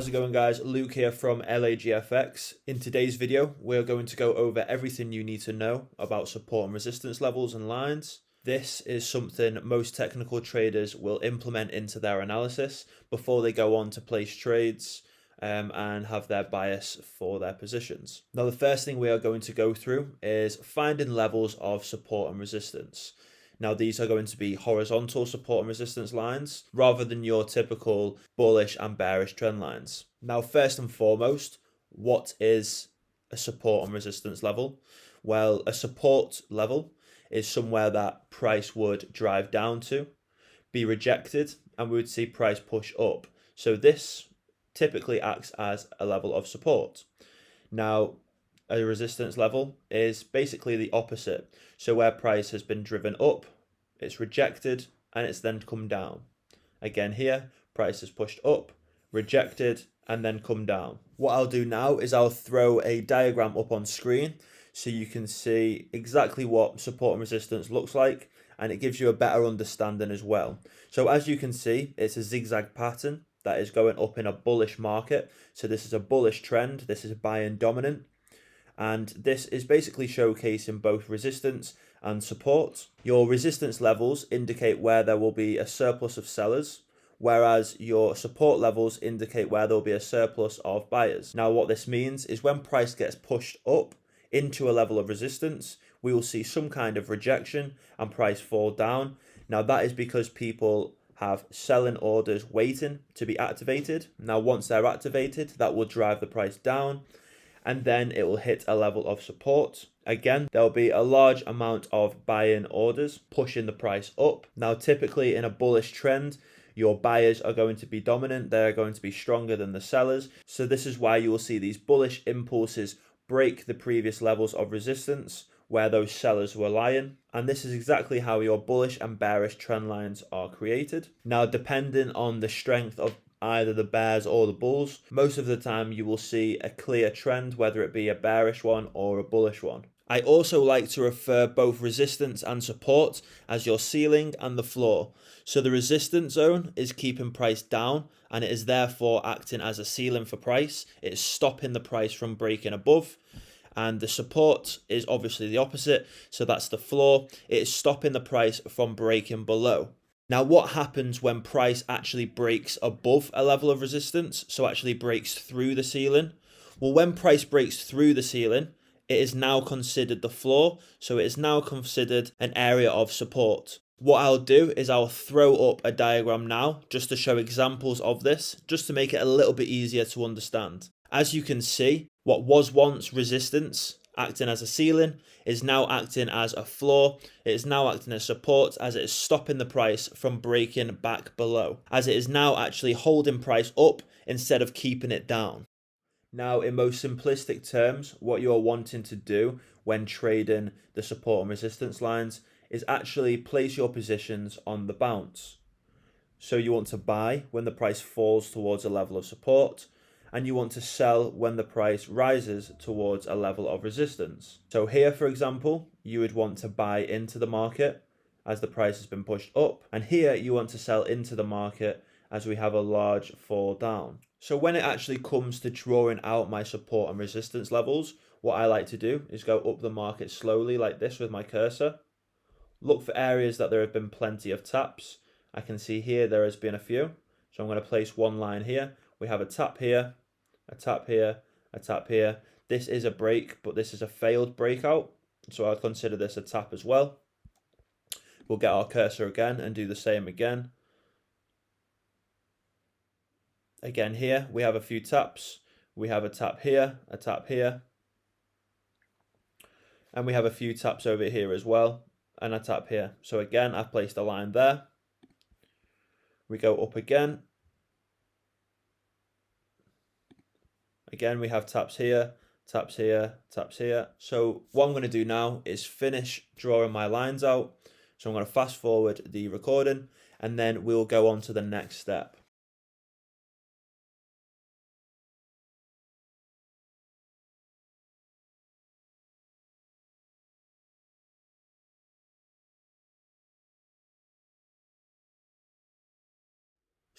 How's it going, guys? Luke here from LAGFX. In today's video, we're going to go over everything you need to know about support and resistance levels and lines. This is something most technical traders will implement into their analysis before they go on to place trades and have their bias for their positions. Now, the first thing we are going to go through is finding levels of support and resistance. Now, these are going to be horizontal support and resistance lines rather than your typical bullish and bearish trend lines. Now, first and foremost, what is a support and resistance level? Well, a support level is somewhere that price would drive down to, be rejected, and we would see price push up. So this typically acts as a level of support. Now, a resistance level is basically the opposite. So where price has been driven up, it's rejected, and it's then come down. Again here, price is pushed up, rejected, and then come down. What I'll do now is I'll throw a diagram up on screen so you can see exactly what support and resistance looks like, and it gives you a better understanding as well. So as you can see, it's a zigzag pattern that is going up in a bullish market. So this is a bullish trend, this is a buy-in dominant. And this is basically showcasing both resistance and support. Your resistance levels indicate where there will be a surplus of sellers, whereas your support levels indicate where there will be a surplus of buyers. Now, what this means is when price gets pushed up into a level of resistance, we will see some kind of rejection and price fall down. Now, that is because people have selling orders waiting to be activated. Now, once they're activated, that will drive the price down, and then it will hit a level of support. Again, there'll be a large amount of buy-in orders pushing the price up. Now, typically in a bullish trend, your buyers are going to be dominant. They're going to be stronger than the sellers. So this is why you will see these bullish impulses break the previous levels of resistance where those sellers were lying. And this is exactly how your bullish and bearish trend lines are created. Now, depending on the strength of either the bears or the bulls, most of the time you will see a clear trend, whether it be a bearish one or a bullish one. I also like to refer both resistance and support as your ceiling and the floor. So the resistance zone is keeping price down, and it is therefore acting as a ceiling for price. It's stopping the price from breaking above. And the support is obviously the opposite. So that's the floor. It's stopping the price from breaking below. Now, what happens when price actually breaks above a level of resistance, so actually breaks through the ceiling? Well, when price breaks through the ceiling, it is now considered the floor, so it is now considered an area of support. What I'll do is I'll throw up a diagram now just to show examples of this, just to make it a little bit easier to understand. As you can see, what was once resistance, acting as a ceiling, is now acting as a floor. It is now acting as support, as it is stopping the price from breaking back below, as it is now actually holding price up instead of keeping it down. Now, in most simplistic terms, what you're wanting to do when trading the support and resistance lines is actually place your positions on the bounce. So you want to buy when the price falls towards a level of support, and you want to sell when the price rises towards a level of resistance. So here, for example, you would want to buy into the market as the price has been pushed up, and here you want to sell into the market as we have a large fall down. So when it actually comes to drawing out my support and resistance levels, what I like to do is go up the market slowly like this with my cursor. Look for areas that there have been plenty of taps. I can see here there has been a few. So I'm going to place one line here. We have a tap here, a tap here, a tap here. This is a break, but this is a failed breakout. So I'd consider this a tap as well. We'll get our cursor again and do the same again. Again here, we have a few taps. We have a tap here, a tap here. And we have a few taps over here as well, and a tap here. So again, I've placed a line there. We go up again. Again, we have taps here, taps here, taps here. So what I'm going to do now is finish drawing my lines out. So I'm going to fast forward the recording, and then we'll go on to the next step.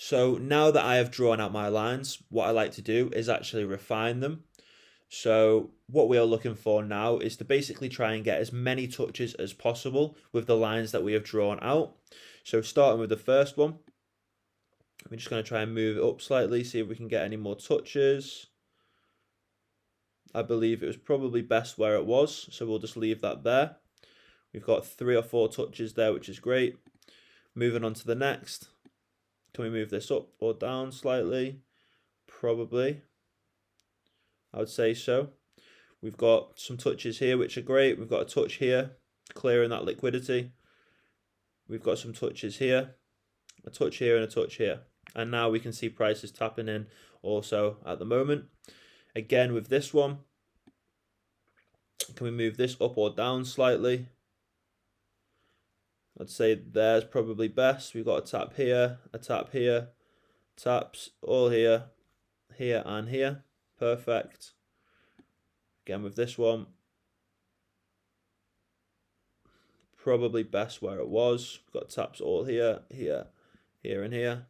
So now that I have drawn out my lines, what I like to do is actually refine them. So what we are looking for now is to basically try and get as many touches as possible with the lines that we have drawn out. So starting with the first one, we're just going to try and move it up slightly, see if we can get any more touches. I believe it was probably best where it was, so we'll just leave that there. We've got 3 or 4 touches there, which is great. Moving on to the next. Can we move this up or down slightly? Probably. I would say so. We've got some touches here, which are great. We've got a touch here, clearing that liquidity. We've got some touches here, a touch here and a touch here. And now we can see prices tapping in also at the moment. Again, with this one, can we move this up or down slightly? I'd say there's probably best. We've got a tap here, taps all here, here and here. Perfect. Again with this one, probably best where it was. We've got taps all here, here, here and here.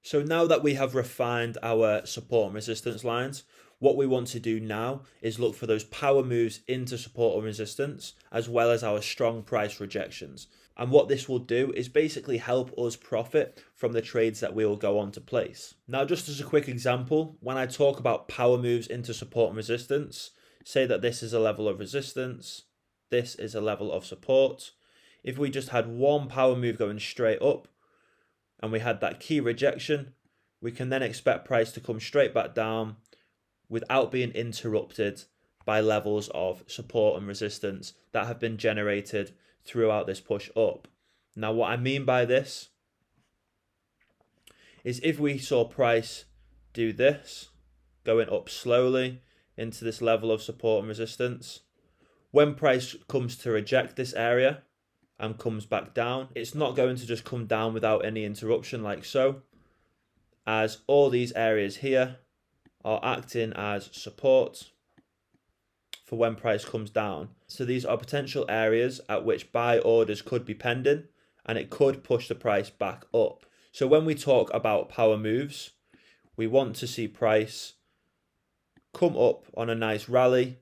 So now that we have refined our support and resistance lines, what we want to do now is look for those power moves into support and resistance, as well as our strong price rejections. And what this will do is basically help us profit from the trades that we will go on to place. Now, just as a quick example, when I talk about power moves into support and resistance, say that this is a level of resistance, this is a level of support. If we just had one power move going straight up, and we had that key rejection, we can then expect price to come straight back down without being interrupted by levels of support and resistance that have been generated throughout this push up. Now, what I mean by this is if we saw price do this, going up slowly into this level of support and resistance, when price comes to reject this area and comes back down, it's not going to just come down without any interruption like so, as all these areas here are acting as support for when price comes down. So these are potential areas at which buy orders could be pending, and it could push the price back up. So when we talk about power moves, we want to see price come up on a nice rally,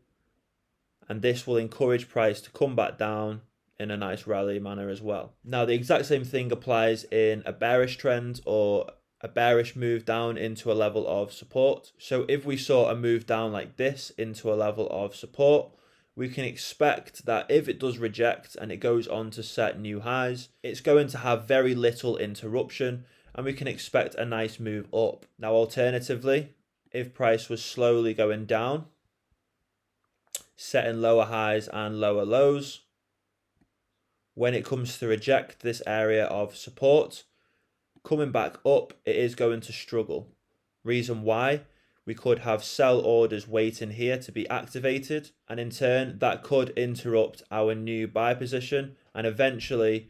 and this will encourage price to come back down in a nice rally manner as well. Now, the exact same thing applies in a bearish trend or a bearish move down into a level of support. So if we saw a move down like this into a level of support, we can expect that if it does reject and it goes on to set new highs, it's going to have very little interruption, and we can expect a nice move up. Now, alternatively, if price was slowly going down, setting lower highs and lower lows, when it comes to reject this area of support, coming back up, it is going to struggle. Reason why? We could have sell orders waiting here to be activated, and in turn that could interrupt our new buy position and eventually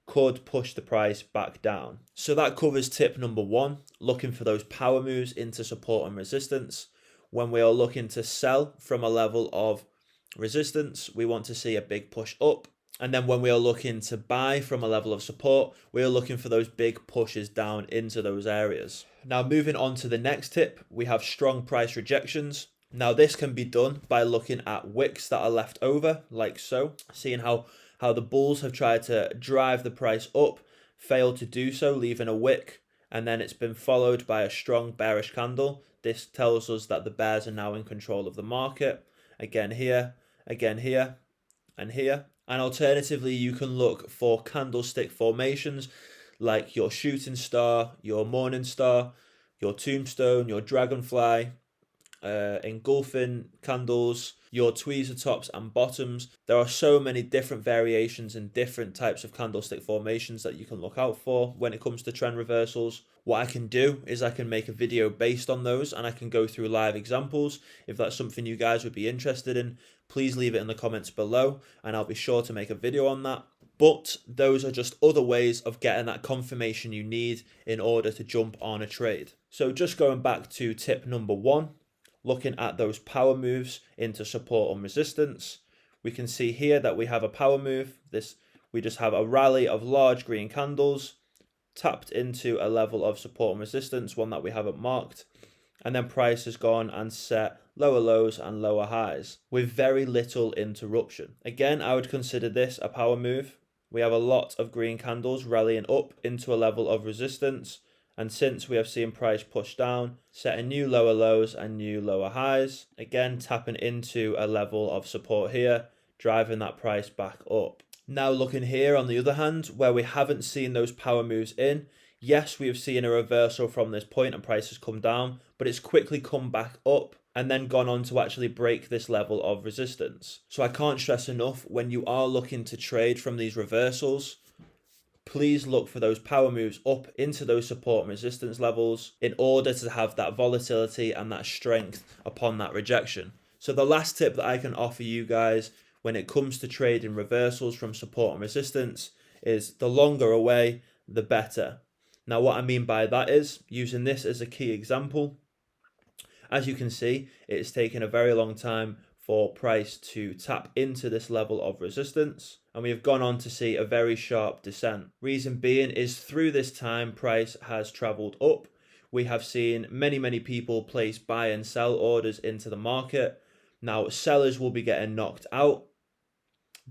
could push the price back down. So that covers tip number 1, looking for those power moves into support and resistance. When we are looking to sell from a level of resistance, we want to see a big push up. And then when we are looking to buy from a level of support, we are looking for those big pushes down into those areas. Now, moving on to the next tip, we have strong price rejections. Now, this can be done by looking at wicks that are left over, like so, seeing how the bulls have tried to drive the price up, failed to do so, leaving a wick, and then it's been followed by a strong bearish candle. This tells us that the bears are now in control of the market. Again here, and here. And alternatively, you can look for candlestick formations like your shooting star, your morning star, your tombstone, your dragonfly, engulfing candles, your tweezer tops and bottoms. There are so many different variations and different types of candlestick formations that you can look out for when it comes to trend reversals. What I can do is I can make a video based on those, and I can go through live examples. If that's something you guys would be interested in, please leave it in the comments below and I'll be sure to make a video on that. But those are just other ways of getting that confirmation you need in order to jump on a trade. So just going back to tip number 1, looking at those power moves into support and resistance, we can see here that we have a power move. We just have a rally of large green candles tapped into a level of support and resistance, one that we haven't marked, and then price has gone and set lower lows and lower highs with very little interruption. Again, I would consider this a power move. We have a lot of green candles rallying up into a level of resistance, and since we have seen price push down, setting new lower lows and new lower highs, again tapping into a level of support here, driving that price back up. Now looking here on the other hand, where we haven't seen those power moves in, yes, we have seen a reversal from this point and price has come down, but it's quickly come back up and then gone on to actually break this level of resistance. So I can't stress enough, when you are looking to trade from these reversals, please look for those power moves up into those support and resistance levels in order to have that volatility and that strength upon that rejection. So the last tip that I can offer you guys when it comes to trading reversals from support and resistance is the longer away, the better. Now what I mean by that is, using this as a key example, as you can see, it's taken a very long time for price to tap into this level of resistance, and we have gone on to see a very sharp descent. Reason being is, through this time price has traveled up. We have seen many people place buy and sell orders into the market. Now sellers will be getting knocked out,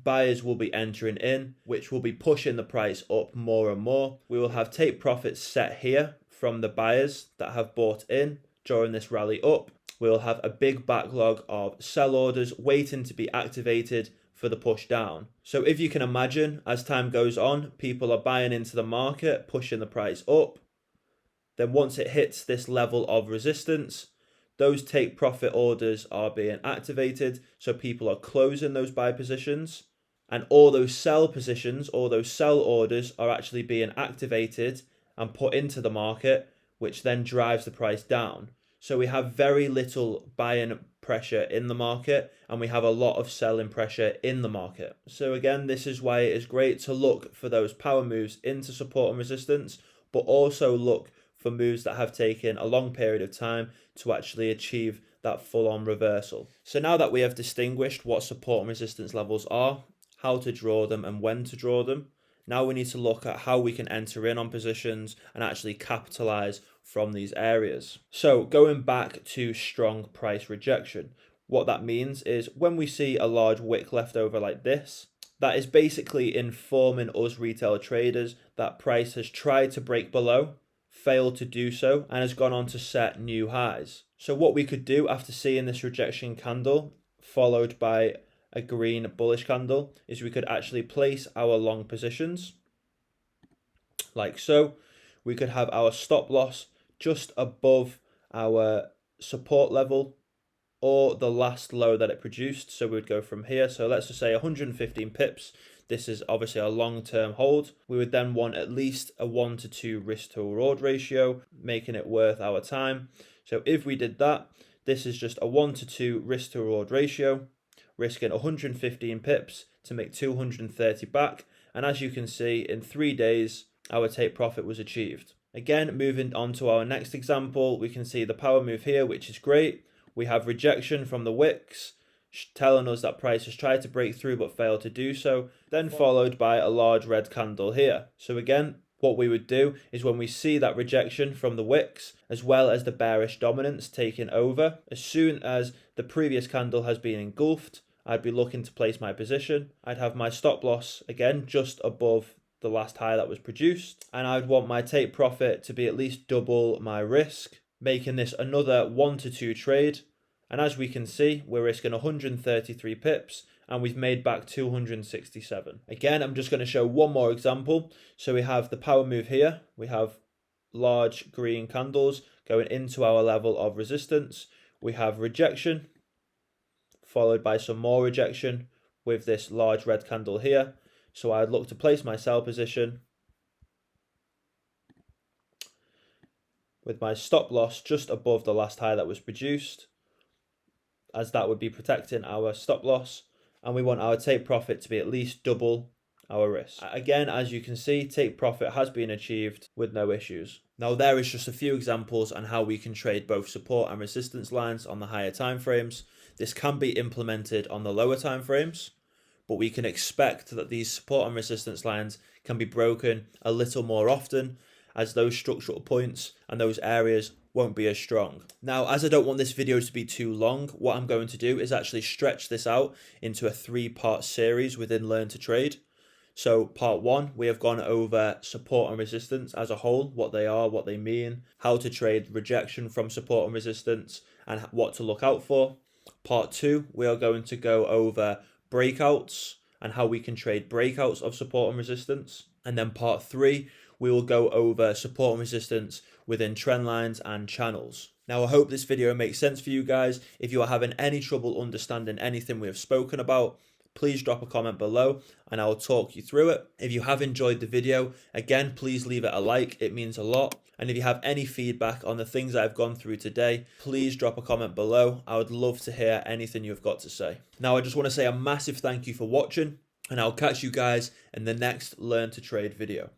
buyers will be entering in, which will be pushing the price up more and more. We will have take profits set here from the buyers that have bought in during this rally up. We'll have a big backlog of sell orders waiting to be activated for the push down. So if you can imagine, as time goes on, people are buying into the market, pushing the price up. Then once it hits this level of resistance, those take profit orders are being activated. So people are closing those buy positions, and all those sell positions, all those sell orders are actually being activated and put into the market, which then drives the price down. So we have very little buying pressure in the market, and we have a lot of selling pressure in the market. So again, this is why it is great to look for those power moves into support and resistance, but also look for moves that have taken a long period of time to actually achieve that full-on reversal. So now that we have distinguished what support and resistance levels are, how to draw them and when to draw them, now we need to look at how we can enter in on positions and actually capitalize from these areas. So going back to strong price rejection, what that means is when we see a large wick left over like this, that is basically informing us retail traders that price has tried to break below, failed to do so, and has gone on to set new highs. So what we could do after seeing this rejection candle followed by a green bullish candle is we could actually place our long positions like so. We could have our stop loss just above our support level or the last low that it produced. So we would go from here. So let's just say 115 pips. This is obviously a long-term hold. We would then want at least a 1 to 2 risk to reward ratio, making it worth our time. So if we did that, this is just a 1 to 2 risk to reward ratio, risking 115 pips to make 230 back. And as you can see, in 3 days, our take profit was achieved. Again, moving on to our next example, we can see the power move here, which is great. We have rejection from the wicks, telling us that price has tried to break through but failed to do so, then followed by a large red candle here. So again, what we would do is when we see that rejection from the wicks, as well as the bearish dominance taking over, as soon as the previous candle has been engulfed, I'd be looking to place my position. I'd have my stop loss again just above the last high that was produced, and I'd want my take profit to be at least double my risk, making this another 1 to 2 trade. And as we can see, we're risking 133 pips and we've made back 267. Again, I'm just going to show one more example. So we have the power move here. We have large green candles going into our level of resistance. We have rejection, followed by some more rejection with this large red candle here. So I'd look to place my sell position with my stop loss just above the last high that was produced, as that would be protecting our stop loss, and we want our take profit to be at least double our risk. Again, as you can see, take profit has been achieved with no issues. Now there is just a few examples on how we can trade both support and resistance lines on the higher time frames. This can be implemented on the lower time frames, but we can expect that these support and resistance lines can be broken a little more often, as those structural points and those areas won't be as strong. Now, as I don't want this video to be too long, what I'm going to do is actually stretch this out into a 3-part series within Learn to Trade. So part 1, we have gone over support and resistance as a whole, what they are, what they mean, how to trade rejection from support and resistance, and what to look out for. Part 2, we are going to go over breakouts and how we can trade breakouts of support and resistance. And then part 3, we will go over support and resistance within trend lines and channels. Now, I hope this video makes sense for you guys. If you are having any trouble understanding anything we have spoken about, please drop a comment below and I will talk you through it. If you have enjoyed the video, again, please leave it a like. It means a lot. And if you have any feedback on the things I've gone through today, please drop a comment below. I would love to hear anything you've got to say. Now, I just want to say a massive thank you for watching, and I'll catch you guys in the next Learn to Trade video.